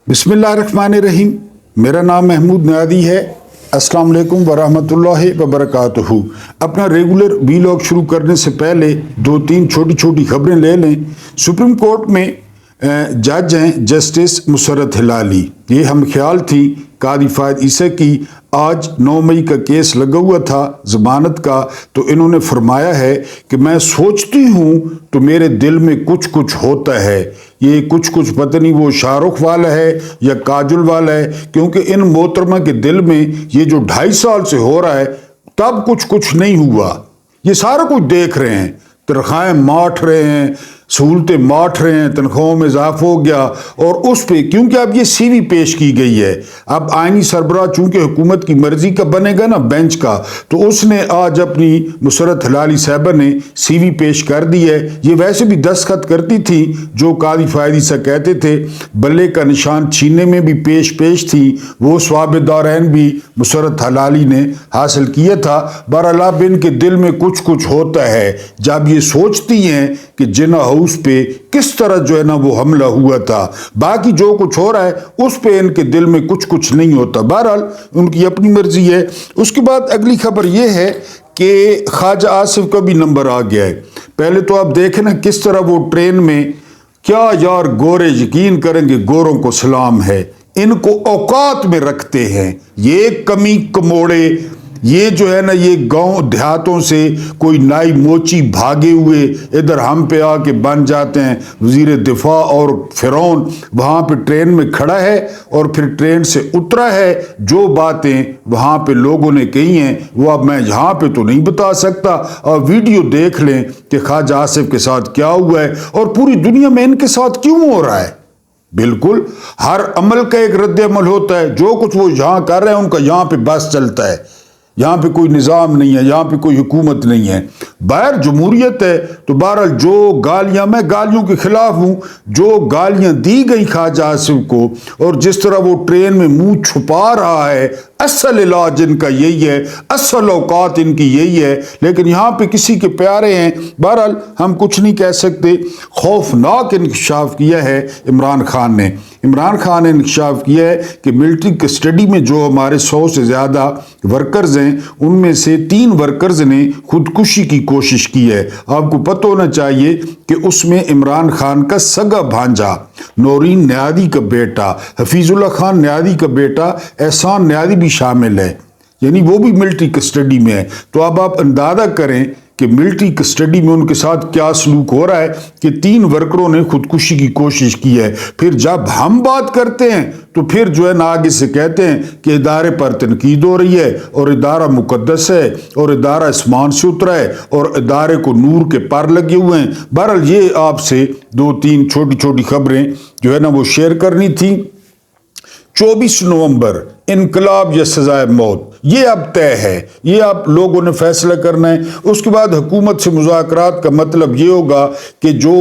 बिस्मिल्लाहिर्रहमानिर्रहीम। मेरा नाम महमूद नियादी है। अस्सलाम वालेकुम वरहमतुल्लाहि वबरकातुहू। अपना रेगुलर वीलॉग शुरू करने से पहले दो तीन छोटी छोटी खबरें ले लें। सुप्रीम कोर्ट में जज हैं जस्टिस मुसर्रत हिलाली। ये हम ख्याल थी कादी फायद ईसा की। आज 9 मई का केस लगा हुआ था ज़मानत का, तो इन्होंने फरमाया है कि मैं सोचती हूँ तो मेरे दिल में कुछ कुछ होता है। ये कुछ कुछ पता नहीं वो शाहरुख वाला है या काजुल वाला है, क्योंकि इन मोहतरमा के दिल में ये जो 2.5 साल से हो रहा है तब कुछ कुछ नहीं हुआ। ये सारा कुछ देख रहे हैं, तनख्वाहें माठ रहे हैं, सहूलतें माठ रहे हैं, तनख्वाहों में इजाफा हो गया। और उस पे क्योंकि अब ये सीवी पेश की गई है, अब आईनी सरबराह चूंकि हुकूमत की मर्जी का बनेगा ना बेंच का, तो उसने आज अपनी मुसर्रत हिलाली साहबा ने सीवी पेश कर दी है। ये वैसे भी दस्तखत करती थी जो कादी फायद ईसा कहते थे, बल्ले का निशान छीनने में भी पेश थी। वो स्वाब दारैन भी मुसर्रत हिलाली ने हासिल किया था। बहरहाल इनके दिल में कुछ कुछ होता है जब ये सोचती हैं कि जिना हाउस पे किस तरह जो है ना वो हमला हुआ था। बाकी जो कुछ हो रहा है उस पे इनके दिल में कुछ कुछ नहीं होता। बहरहाल उनकी अपनी मर्जी है। उसके बाद अगली खबर ये है कि ख्वाजा आसिफ का भी नंबर आ गया है। पहले तो आप देखें ना किस तरह वो ट्रेन में, क्या यार गोरे यकीन करेंगे, गोरों को सलाम है, इनको औकात में रखते हैं। ये कमी कमोड़े, ये जो है ना ये गांव देहातों से कोई नाई मोची भागे हुए इधर हम पे आके बन जाते हैं वजीर दिफा। और फिरौन वहाँ पे ट्रेन में खड़ा है और फिर ट्रेन से उतरा है। जो बातें वहाँ पे लोगों ने कही हैं वो अब मैं यहाँ पे तो नहीं बता सकता। और वीडियो देख लें कि ख्वाजा आसिफ के साथ क्या हुआ है और पूरी दुनिया में इनके साथ क्यों हो रहा है। बिल्कुल हर अमल का एक रद्द अमल होता है। जो कुछ वो यहाँ कर रहे हैं उनका यहाँ पे बस चलता है। यहाँ पे कोई निज़ाम नहीं है, यहाँ पे कोई हुकूमत नहीं है, बाहर जमहूरियत है। तो बहरहाल जो गालियाँ, मैं गालियों के खिलाफ हूँ, जो गालियाँ दी गई ख्वाजा आसिफ को और जिस तरह वो ट्रेन में मुंह छुपा रहा है, असल इलाज इनका यही है, असल औकात इनकी यही है। लेकिन यहाँ पे किसी के प्यारे हैं। बहरहाल हम कुछ नहीं कह सकते। खौफनाक इंकशाफ किया है इमरान खान ने। इमरान खान ने इंकशाफ किया है कि मिलिट्री कस्टडी में जो हमारे 100 से ज़्यादा वर्कर्स हैं उनमें से 3 वर्कर्स ने खुदकुशी की कोशिश की है। आपको पता होना चाहिए कि उसमें इमरान खान का सगा भांजा नौरीन न्यादी का बेटा, हफीजुल्लाह खान न्यादी का बेटा एहसान न्यादी भी शामिल है, यानी वो भी मिलिट्री कस्टडी में है। तो अब आप अंदाजा करें कि मिलिट्री कस्टडी में उनके साथ क्या सलूक हो रहा है कि 3 वर्करों ने खुदकुशी की कोशिश की है। फिर जब हम बात करते हैं तो फिर जो है ना आगे से कहते हैं कि इदारे पर तनकीद हो रही है और इदारा मुकद्दस है और इदारा आसमान से उतरा है और इदारे को नूर के पर लगे हुए हैं। बहरहाल ये आपसे 2-3 छोटी छोटी खबरें जो है ना वो शेयर करनी थी। 24 नवंबर इनकलाब या सजाए मौत, ये अब तय है, ये आप लोगों ने फैसला करना है। उसके बाद हुकूमत से मुज़ाकरात का मतलब ये होगा कि जो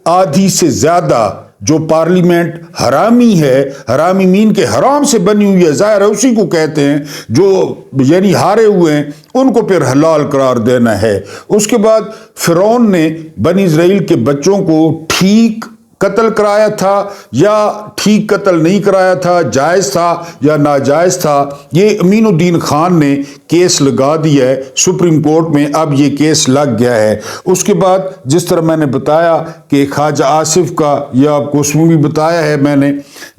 आधी से ज़्यादा जो पार्लियामेंट हरामी है, हरामी मीन के हराम से बनी हुई है, ज़ाहिर है उसी को कहते हैं, जो यानी हारे हुए हैं उनको फिर हलाल करार देना है। उसके बाद फिरौन ने बनी इस्राइल के बच्चों को ठीक कत्ल कराया था या ठीक कत्ल नहीं कराया था, जायज़ था या नाजायज़ था, ये अमीनुद्दीन खान ने केस लगा दिया है सुप्रीम कोर्ट में। अब ये केस लग गया है। उसके बाद जिस तरह मैंने बताया कि ख्वाजा आसिफ का, या आपको उसमें भी बताया है मैंने,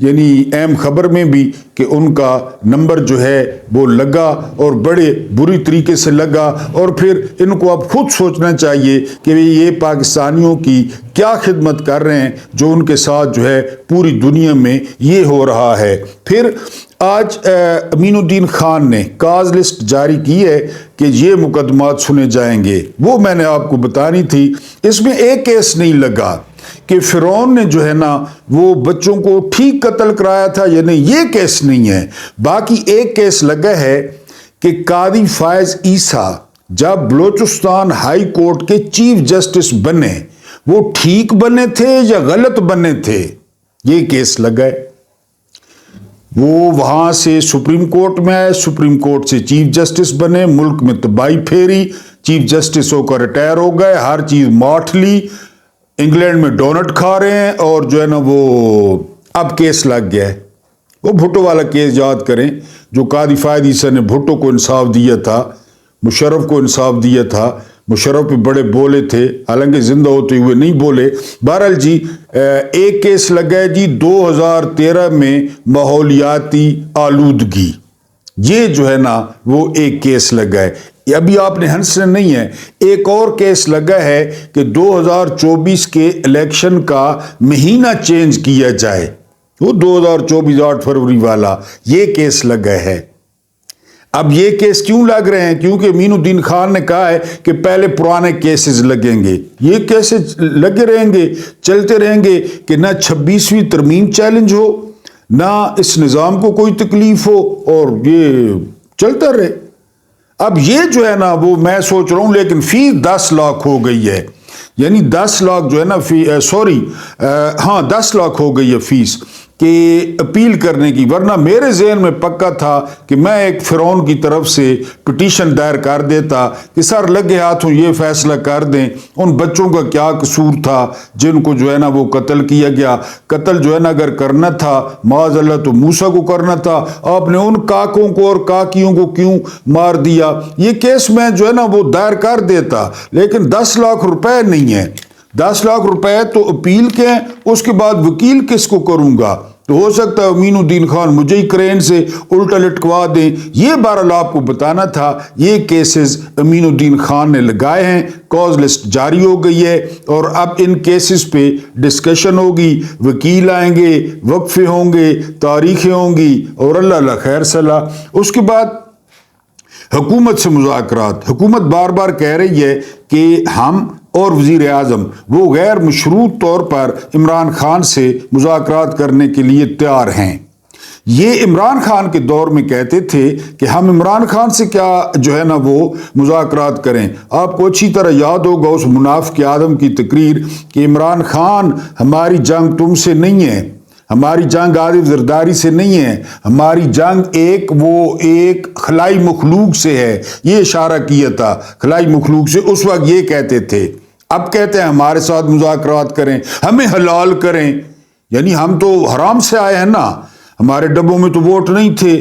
यानी अहम खबर में भी, कि उनका नंबर जो है वो लगा और बड़े बुरी तरीके से लगा। और फिर इनको अब खुद सोचना चाहिए कि ये पाकिस्तानियों की क्या खिदमत कर रहे हैं जो उनके साथ जो है पूरी दुनिया में ये हो रहा है। फिर आज अमीनुद्दीन खान ने काज लिस्ट जारी की है कि ये मुकदमात सुने जाएंगे। वो मैंने आपको बतानी थी। इसमें एक केस नहीं लगा कि फिरौन ने जो है ना वो बच्चों को ठीक कत्ल कराया था या नहीं, ये केस नहीं है। बाकी एक केस लगा है कि कादी फायद ईसा जब बलोचिस्तान हाई कोर्ट के चीफ जस्टिस बने, वो ठीक बने थे या गलत बने थे, ये केस लगा है। वो वहां से सुप्रीम कोर्ट में आए, सुप्रीम कोर्ट से चीफ जस्टिस बने, मुल्क में तबाही फेरी, चीफ जस्टिस होकर रिटायर हो गए, हर चीज माठ ली, इंग्लैंड में डोनट खा रहे हैं और जो है ना वो अब केस लग गया है। وہ بھٹو والا کیس یاد کریں جو قاضی فائد عیسیٰ نے بھٹو کو انصاف دیا تھا، مشرف کو انصاف دیا تھا، مشرف پہ بڑے بولے تھے حالانکہ زندہ ہوتے ہوئے نہیں بولے۔ بہرحال جی ایک کیس لگا ہے جی 2013 میں ماحولیاتی آلودگی، یہ جو ہے نا وہ ایک کیس لگا ہے۔ ابھی آپ نے ہنسنا نہیں ہے، ایک اور کیس لگا ہے کہ 2024 کے الیکشن کا مہینہ چینج کیا جائے، وہ 2024 8 فروری والا یہ کیس لگا ہے۔ اب یہ کیس کیوں لگ رہے ہیں؟ کیونکہ امین الدین خان نے کہا ہے کہ پہلے پرانے کیسز لگیں گے، یہ کیسز لگے رہیں گے، چلتے رہیں گے کہ نہ 26ویں ترمیم چیلنج ہو، نہ اس نظام کو کوئی تکلیف ہو، اور یہ چلتا رہے۔ اب یہ جو ہے نا وہ میں سوچ رہا ہوں، لیکن فیس 10 لاکھ ہو گئی ہے، یعنی 10 لاکھ جو ہے نا 10 لاکھ ہو گئی ہے فیس کہ اپیل کرنے کی، ورنہ میرے ذہن میں پکا تھا کہ میں ایک فرعون کی طرف سے پٹیشن دائر کر دیتا کہ سر لگے ہاتھوں یہ فیصلہ کر دیں ان بچوں کا کیا قصور تھا جن کو جو ہے نا وہ قتل کیا گیا۔ قتل جو ہے نا اگر کرنا تھا معاذ اللہ تو موسیٰ کو کرنا تھا، آپ نے ان کاکوں کو اور کاکیوں کو کیوں مار دیا؟ یہ کیس میں جو ہے نا وہ دائر کر دیتا، لیکن 10 لاکھ روپے نہیں ہے۔ 10 لاکھ روپے تو اپیل کے ہیں، اس کے بعد وکیل کس کو کروں گا؟ تو ہو سکتا ہے امین الدین خان مجھے ہی کرین سے الٹا لٹکوا دیں۔ یہ بہرحال آپ کو بتانا تھا، یہ کیسز امین الدین خان نے لگائے ہیں، کاز لسٹ جاری ہو گئی ہے، اور اب ان کیسز پہ ڈسکشن ہوگی، وکیل آئیں گے، وقفے ہوں گے، تاریخیں ہوں گی، اور اللہ خیر صلاح۔ اس کے بعد حکومت سے مذاکرات، حکومت بار بار کہہ رہی ہے کہ ہم اور وزیر اعظم وہ غیر مشروط طور پر عمران خان سے مذاکرات کرنے کے لیے تیار ہیں۔ یہ عمران خان کے دور میں کہتے تھے کہ ہم عمران خان سے کیا جو ہے نا وہ مذاکرات کریں۔ آپ کو اچھی طرح یاد ہوگا اس منافق آدم کی تقریر کہ عمران خان ہماری جنگ تم سے نہیں ہے، ہماری جنگ عاطف زرداری سے نہیں ہے، ہماری جنگ ایک خلائی مخلوق سے ہے۔ یہ اشارہ کیا تھا خلائی مخلوق سے، اس وقت یہ کہتے تھے۔ اب کہتے ہیں ہمارے ساتھ مذاکرات کریں، ہمیں حلال کریں، یعنی ہم تو حرام سے آئے ہیں نا، ہمارے ڈبوں میں تو ووٹ نہیں تھے،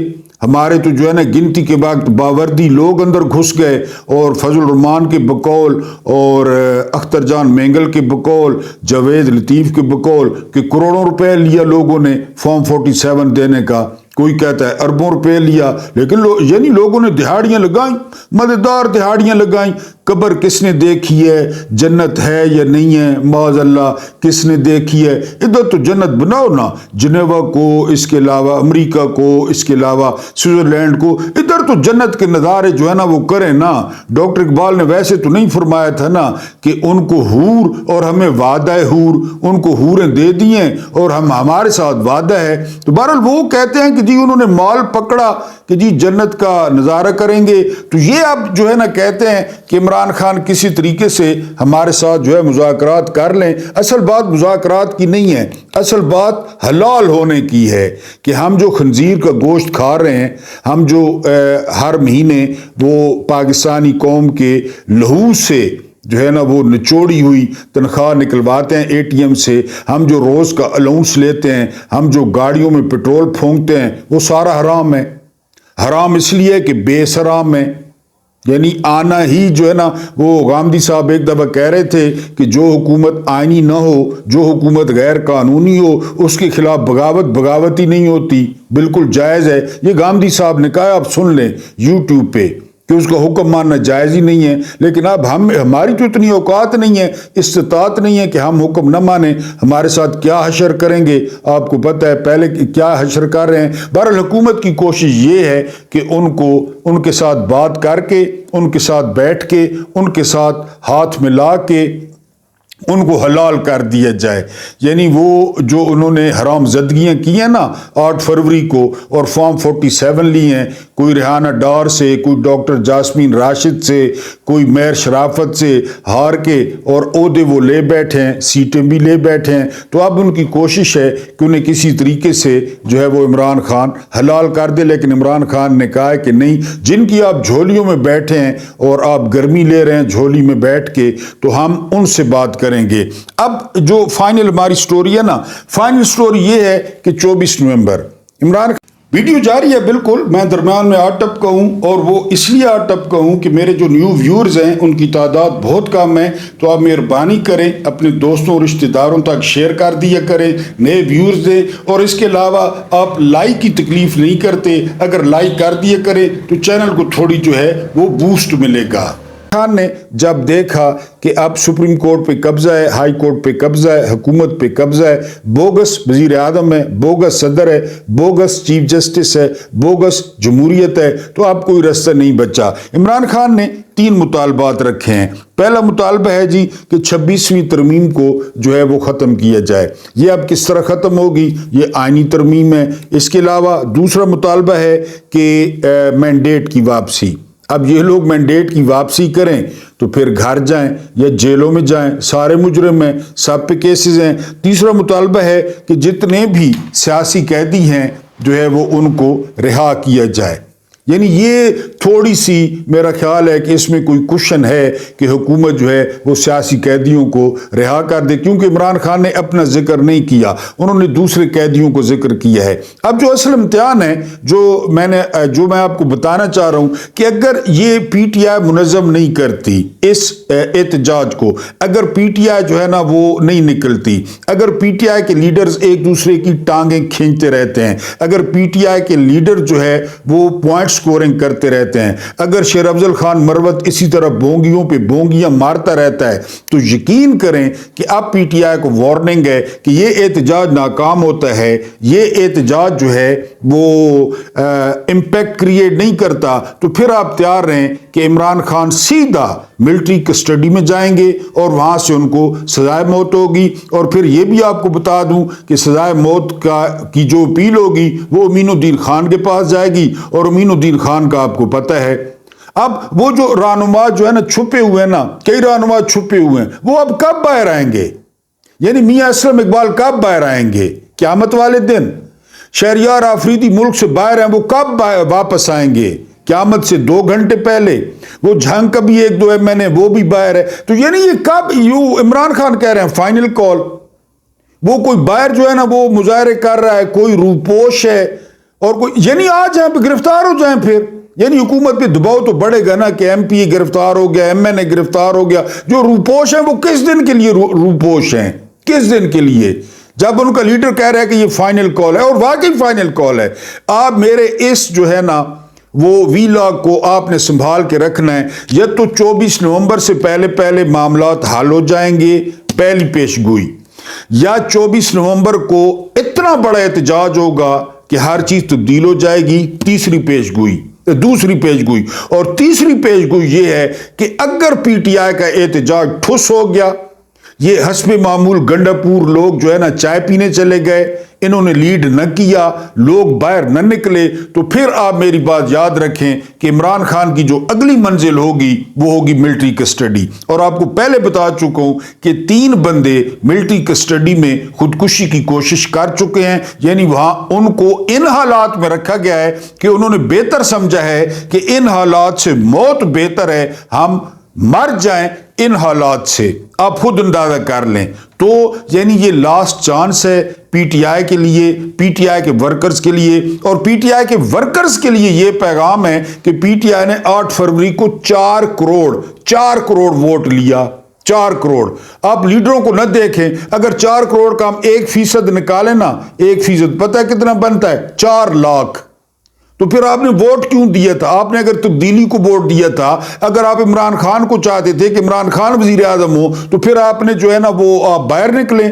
ہمارے تو جو ہے نا گنتی کے وقت باوردی لوگ اندر گھس گئے، اور فضل الرحمان کے بقول اور اختر جان مینگل کے بقول، جاوید لطیف کے بقول کہ کروڑوں روپے لیا لوگوں نے فارم 47 دینے کا، کوئی کہتا ہے اربوں روپے لیا، لیکن یعنی لوگوں نے دہاڑیاں لگائیں، مزیدار دہاڑیاں لگائیں۔ قبر کس نے دیکھی ہے؟ جنت ہے یا نہیں ہے؟ معاذ اللہ کس نے دیکھی ہے؟ ادھر تو جنت بناؤ نا، جنیوا کو، اس کے علاوہ امریکہ کو، اس کے علاوہ سوئٹزرلینڈ کو، ادھر تو جنت کے نظارے جو ہے نا وہ کریں نا۔ ڈاکٹر اقبال نے ویسے تو نہیں فرمایا تھا نا کہ ان کو حور اور ہمیں وعدہ حور، ان کو حوریں دے دی ہیں اور ہمارے ساتھ وعدہ ہے۔ تو بہرحال وہ کہتے ہیں کہ جی انہوں نے مال پکڑا کہ جی جنت کا نظارہ کریں گے، تو یہ اب جو ہے نا کہتے ہیں کہ عمران خان کسی طریقے سے ہمارے ساتھ جو ہے مذاکرات کر لیں۔ اصل بات مذاکرات کی نہیں ہے، اصل بات حلال ہونے کی ہے کہ ہم جو خنزیر کا گوشت کھا رہے ہیں، ہم جو ہر مہینے وہ پاکستانی قوم کے لہو سے جو ہے نا وہ نچوڑی ہوئی تنخواہ نکلواتے ہیں اے ٹی ایم سے، ہم جو روز کا الاؤنس لیتے ہیں، ہم جو گاڑیوں میں پیٹرول پھونکتے ہیں، وہ سارا حرام ہے۔ حرام اس لیے کہ بے حرام ہے، یعنی آنا ہی جو ہے نا وہ غامدی صاحب ایک دفعہ کہہ رہے تھے کہ جو حکومت آئینی نہ ہو، جو حکومت غیر قانونی ہو، اس کے خلاف بغاوت ہی نہیں ہوتی، بالکل جائز ہے۔ یہ غامدی صاحب نے کہا، آپ سن لیں یوٹیوب پہ کہ اس کا حکم ماننا جائز ہی نہیں ہے، لیکن اب ہماری تو اتنی اوقات نہیں ہے، استطاعت نہیں ہے کہ ہم حکم نہ مانیں۔ ہمارے ساتھ کیا حشر کریں گے آپ کو پتہ ہے، پہلے کیا حشر کر رہے ہیں۔ بہرحال حکومت کی کوشش یہ ہے کہ ان کے ساتھ بات کر کے، ان کے ساتھ بیٹھ کے، ان کے ساتھ ہاتھ ملا کے ان کو حلال کر دیا جائے، یعنی وہ جو انہوں نے حرام زدگیاں کی ہیں نا 8 فروری کو اور فارم 47 لی ہیں، کوئی ریحانہ ڈار سے، کوئی ڈاکٹر جاسمین راشد سے، کوئی میر شرافت سے ہار کے، اور عہدے وہ لے بیٹھے ہیں، سیٹیں بھی لے بیٹھے ہیں، تو اب ان کی کوشش ہے کہ انہیں کسی طریقے سے جو ہے وہ عمران خان حلال کر دے، لیکن عمران خان نے کہا ہے کہ نہیں، جن کی آپ جھولیوں میں بیٹھے ہیں اور آپ گرمی لے رہے ہیں جھولی میں بیٹھ کے، تو ہم ان سے بات کریں گے۔ اب جو فائنل ہماری سٹوری ہے نا، فائنل سٹوری یہ ہے کہ 24 نومبر इमरान वीडियो जारी है बिल्कुल, मैं दरम्यान में टपका हूँ और वो इसलिए टपका हूँ कि मेरे जो न्यू व्यूअर्स हैं उनकी तादाद बहुत कम है, तो आप मेहरबानी करें अपने दोस्तों और रिश्तेदारों तक शेयर कर दिया करें, नए व्यूअर्स दें। और इसके अलावा आप लाइक की तकलीफ नहीं करते, अगर लाइक कर दिया करें तो चैनल को थोड़ी जो है वो बूस्ट मिलेगा। खान ने जब देखा कि अब सुप्रीम कोर्ट पे कब्जा है, हाई कोर्ट पे कब्जा है, हुकूमत पे कब्जा है, बोगस वजीर आजम है, बोगस सदर है, बोगस चीफ जस्टिस है, बोगस जमहूरियत है, तो अब कोई रास्ता नहीं बचा। इमरान खान ने 3 मुतालबात रखे हैं। पहला मुतालबा है जी कि 26वीं तरमीम को जो है वो ख़त्म किया जाए। ये अब किस तरह ख़त्म होगी, ये आइनी तरमीम है। इसके अलावा दूसरा मुतालबा है कि मैंडेट की वापसी। अब ये लोग मैंडेट की वापसी करें तो फिर घर जाएं या जेलों में जाएं, सारे मुजरिम हैं, सब पे केसेस हैं। तीसरा मुतालबा है कि जितने भी सियासी कैदी हैं जो है वो उनको रिहा किया जाए। यानी ये थोड़ी सी मेरा ख्याल है कि इसमें कोई क्वेश्चन है कि हुकूमत जो है वो सियासी कैदियों को रिहा कर दे, क्योंकि इमरान खान ने अपना जिक्र नहीं किया, उन्होंने दूसरे कैदियों को जिक्र किया है। अब जो असल इम्तिहान है जो मैं आपको बताना चाह रहा हूँ कि अगर ये पीटीआई मुनज़्ज़म नहीं करती इस एहतजाज को, अगर पीटीआई जो है ना वो नहीं निकलती, अगर पीटीआई के लीडर्स एक दूसरे की टांगें खींचते रहते हैं, अगर पीटीआई के लीडर जो है वो पॉइंट स्कोरिंग करते रहते हैं, अगर शेर अफजल खान मरवत इसी तरह बोंगियों पे बोंगियां मारता रहता है, तो यकीन करें कि अब पीटीआई को वार्निंग है कि ये एहतजाज नाकाम होता है, ये एहतजाज जो है वो इम्पैक्ट क्रिएट नहीं करता, तो फिर आप तैयार रहें कि इमरान खान सीधा मिलिट्री कस्टडी में जाएंगे और वहां से उनको सजाए मौत होगी। और फिर ये भी आपको बता दूं कि सजाए मौत की जो अपील होगी वो अमीनुद्दीन खान के पास जाएगी, और अमीनुद्दीन खान का आपको पता है अब वो जो रहनुमा जो है ना छुपे हुए हैं ना, कई रहनुमा छुपे हुए हैं, वो अब कब बाहर आएंगे? यानी मियां असलम इकबाल कब बाहर आएंगे? क़यामत वाले दिन। शहरियार आफरीदी मुल्क से बाहर हैं, वो कब वापस आएंगे? क़यामत से 2 घंटे पहले। वो झंग का भी 1-2 MNA वो भी बाहर है। तो यानी ये कब, इमरान खान कह रहे हैं फाइनल कॉल, वो कोई बाहर जो है ना वो मुजाहरे कर रहा है, कोई रूपोश है और कोई, यानी आ जाए गिरफ्तार हो जाए फिर। यानी हुकूमत पे दबाव तो बढ़ेगा ना कि MP गिरफ्तार हो गया, MNA गिरफ्तार हो गया। जो रूपोश है वो किस दिन के लिए रूपोश हैं? किस दिन के लिए? जब उनका लीडर कह रहा है कि ये फाइनल कॉल है, और वाकई फाइनल कॉल है। आप मेरे इस जो है ना वो वीलॉग को आपने संभाल के रखना है। या तो 24 नवंबर से पहले पहले मामलात हल हो जाएंगे, पहली पेशगोई, या 24 नवंबर को इतना बड़ा एहतजाज होगा कि हर चीज तब्दील हो जाएगी, दूसरी पेशगोई। और तीसरी पेशगोई ये है कि अगर पीटीआई का एहतजाज ठुस हो गया, ये हस्बे मामूल गंडापुर लोग जो है ना चाय पीने चले गए, इन्होंने लीड न किया, लोग बाहर न निकले, तो फिर आप मेरी बात याद रखें कि इमरान खान की जो अगली मंजिल होगी वो होगी मिलिट्री कस्टडी। और आपको पहले बता चुका हूं कि 3 बंदे मिलिट्री कस्टडी में खुदकुशी की कोशिश कर चुके हैं। यानी वहां उनको इन हालात में रखा गया है कि उन्होंने बेहतर समझा है कि इन हालात से मौत बेहतर है, हम मर जाएं इन हालात से। आप खुद अंदाजा कर लें। तो यानी ये लास्ट चांस है पीटीआई के लिए, पीटीआई के वर्कर्स के लिए। और पीटीआई के वर्कर्स के लिए ये पैगाम है कि पीटीआई ने 8 फरवरी को 4 करोड़ वोट लिया। 4 करोड़। आप लीडरों को न देखें, अगर 4 करोड़ का हम 1% निकालें ना, 1% पता है कितना बनता है? 4 लाख। तो फिर आपने वोट क्यों दिया था? आपने अगर तब्दीली को वोट दिया था, अगर आप इमरान खान को चाहते थे कि इमरान खान वजीर आजम हो, तो फिर आपने जो है ना वो आप बाहर निकले।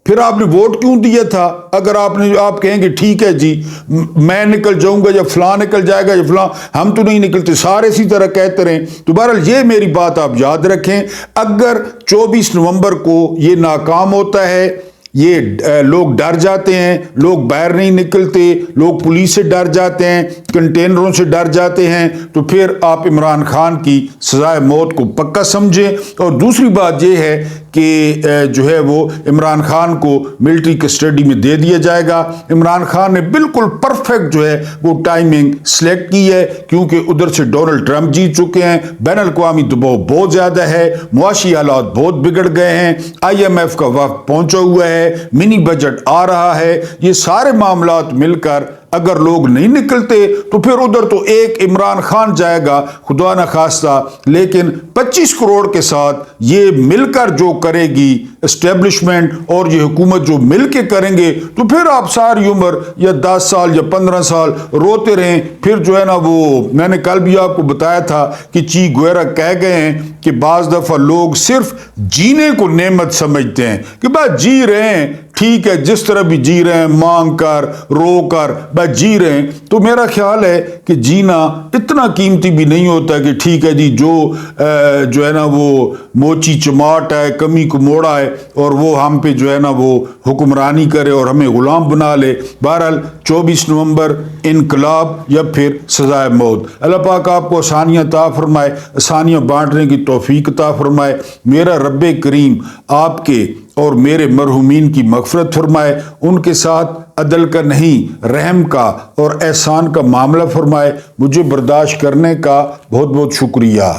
फिर आपने वोट क्यों दिया था? अगर आप कहेंगे ठीक है जी मैं निकल जाऊंगा या फलां निकल जाएगा या फलां, हम तो नहीं निकलते, सारे इसी तरह कहते रहें। तो बहरहाल ये मेरी बात आप याद रखें, अगर 24 नवंबर को ये नाकाम होता है, ये लोग डर जाते हैं, लोग बाहर नहीं निकलते, लोग पुलिस से डर जाते हैं, कंटेनरों से डर जाते हैं, तो फिर आप इमरान खान की सजाए मौत को पक्का समझें। और दूसरी बात यह है کہ جو ہے وہ عمران خان کو ملٹری کسٹڈی میں دے دیا جائے گا۔ عمران خان نے بالکل پرفیکٹ جو ہے وہ ٹائمنگ سلیکٹ کی ہے، کیونکہ ادھر سے ڈونلڈ ٹرمپ جیت چکے ہیں، بین الاقوامی دباؤ بہت زیادہ ہے، معاشی حالات بہت بگڑ گئے ہیں، آئی ایم ایف کا وقت پہنچا ہوا ہے، منی بجٹ آ رہا ہے، یہ سارے معاملات مل کر اگر لوگ نہیں نکلتے تو پھر ادھر تو ایک عمران خان جائے گا خدا نہ خواستہ، لیکن 25 کروڑ کے ساتھ یہ مل کر جو کرے گی اسٹیبلشمنٹ اور یہ حکومت جو مل کے کریں گے تو پھر آپ ساری عمر یا 10 سال یا 15 سال روتے رہیں۔ پھر جو ہے نا وہ میں نے کل بھی آپ کو بتایا تھا کہ چی گویرا کہہ گئے ہیں کہ بعض دفعہ لوگ صرف جینے کو نعمت سمجھتے ہیں کہ بس جی رہے ہیں، ٹھیک ہے، جس طرح بھی جی رہے ہیں، مانگ کر رو کر بس جی رہے ہیں۔ تو میرا خیال ہے کہ جینا اتنا قیمتی بھی نہیں ہوتا کہ ٹھیک ہے جی جو ہے نا وہ موچی چماٹ ہے، کمی کو موڑا ہے اور وہ ہم پہ جو ہے نا وہ حکمرانی کرے اور ہمیں غلام بنا لے۔ بہرحال 24 نومبر انقلاب یا پھر سزائے موت۔ اللہ پاک آپ کو آسانیاں عطا فرمائے، آسانیاں بانٹنے کی توفیق عطا فرمائے۔ میرا رب کریم آپ کے اور میرے مرحومین کی مغفرت فرمائے، ان کے ساتھ عدل کا نہیں رحم کا اور احسان کا معاملہ فرمائے۔ مجھے برداشت کرنے کا بہت بہت شکریہ۔